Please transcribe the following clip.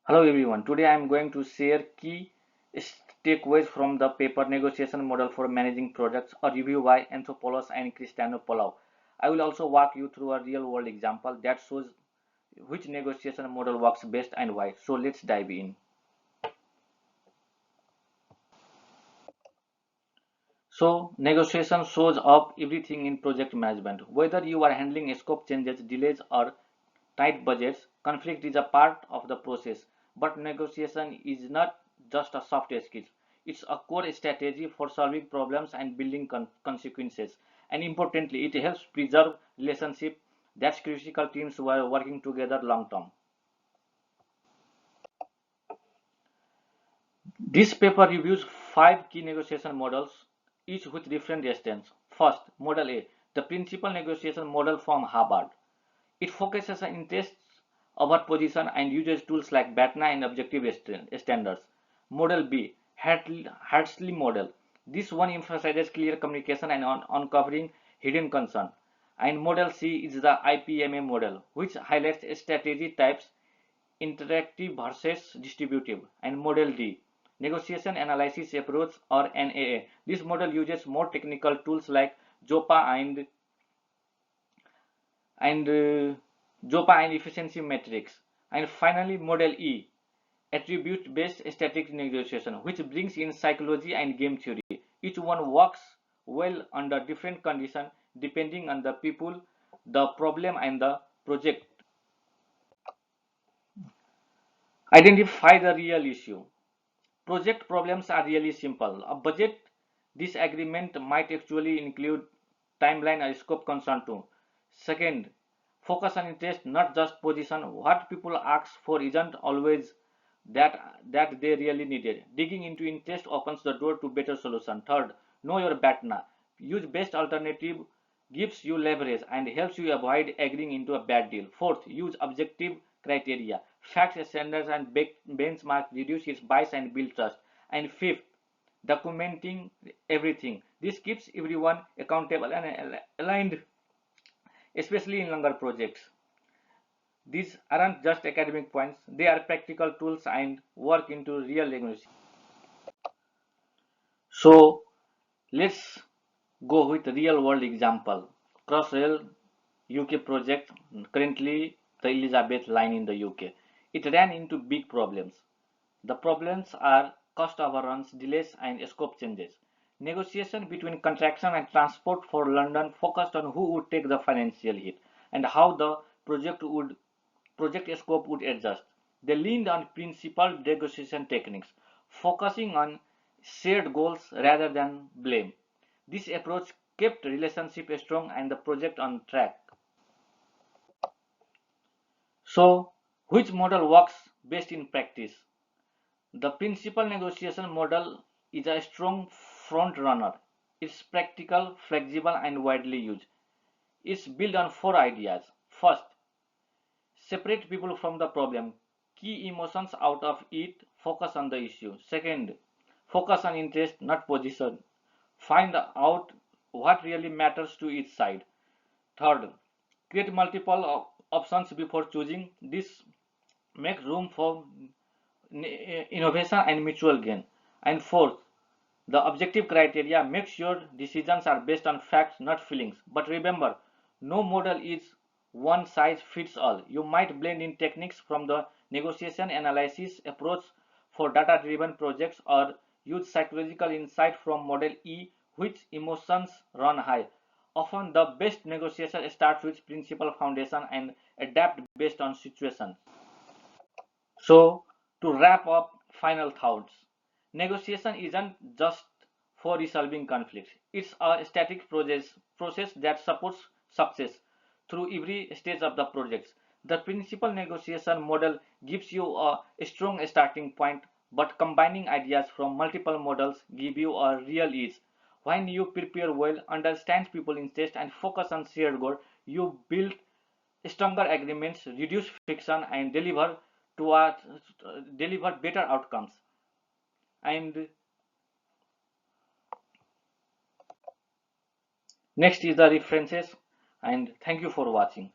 Hello everyone. Today I am going to share key takeaways from the paper Negotiation Model for Managing Projects, a review by Anthopoulos and Xristianopoulou. I will also walk you through a real-world example that shows which negotiation model works best and why. So let's dive in. So negotiation shows up everything in project management. Whether you are handling scope changes, delays, or tight budgets, conflict is a part of the process. But negotiation is not just a soft skill. It's a core strategy for solving problems and building consequences. And importantly, it helps preserve relationship that's critical teams who are working together long term. This paper reviews 5 key negotiation models, each with different strengths. First, Model A, the principal negotiation model from Harvard. It focuses on interests over position and uses tools like BATNA and objective standards. Model B, Hartley model. This one emphasizes clear communication and uncovering hidden concern. And Model C is the IPMA model, which highlights strategy types interactive versus distributive. And Model D, negotiation analysis approach or NAA. This model uses more technical tools like JOPA and JOPA and efficiency metrics. And finally, Model E, attribute-based static negotiation, which brings in psychology and game theory. Each one works well under different conditions depending on the people, the problem, and the project. Identify the real issue. Project problems are really simple. A budget disagreement might actually include timeline or scope concern too. Second, focus on interest, not just position. What people ask for isn't always that they really needed. Digging into interest opens the door to better solution. Third, know your BATNA. Use best alternative, gives you leverage and helps you avoid agreeing into a bad deal. Fourth, use objective criteria. Facts, standards, and benchmark reduce its bias and build trust. And fifth, documenting everything. This keeps everyone accountable and aligned, especially in longer projects. These aren't just academic points, they are practical tools and work into real negotiation. So let's go with real world example. Crossrail UK project, currently the Elizabeth line in the UK. It ran into big problems. The problems are cost overruns, delays and scope changes. Negotiation between contraction and transport for London focused on who would take the financial hit and how the project scope would adjust. They leaned on principled negotiation techniques, focusing on shared goals rather than blame. This approach kept relationship strong and the project on track. So, which model works best in practice? The principal negotiation model is a strong front runner. It's practical, flexible, and widely used. It's built on 4 ideas. First, separate people from the problem. Key emotions out of it, focus on the issue. Second, focus on interest, not position. Find out what really matters to each side. Third, create multiple options before choosing. This makes room for innovation and mutual gain. And fourth, the objective criteria, make sure decisions are based on facts, not feelings. But remember, no model is one size fits all. You might blend in techniques from the negotiation analysis approach for data-driven projects or use psychological insight from Model E, which emotions run high. Often the best negotiation starts with principle foundation and adapt based on situation. So, to wrap up, final thoughts. Negotiation isn't just for resolving conflicts. It's a static process that supports success through every stage of the project. The principal negotiation model gives you a strong starting point, but combining ideas from multiple models give you a real ease. When you prepare well, understand people's interest, and focus on shared goal, you build stronger agreements, reduce friction, and deliver better outcomes. And next is the references. And thank you for watching.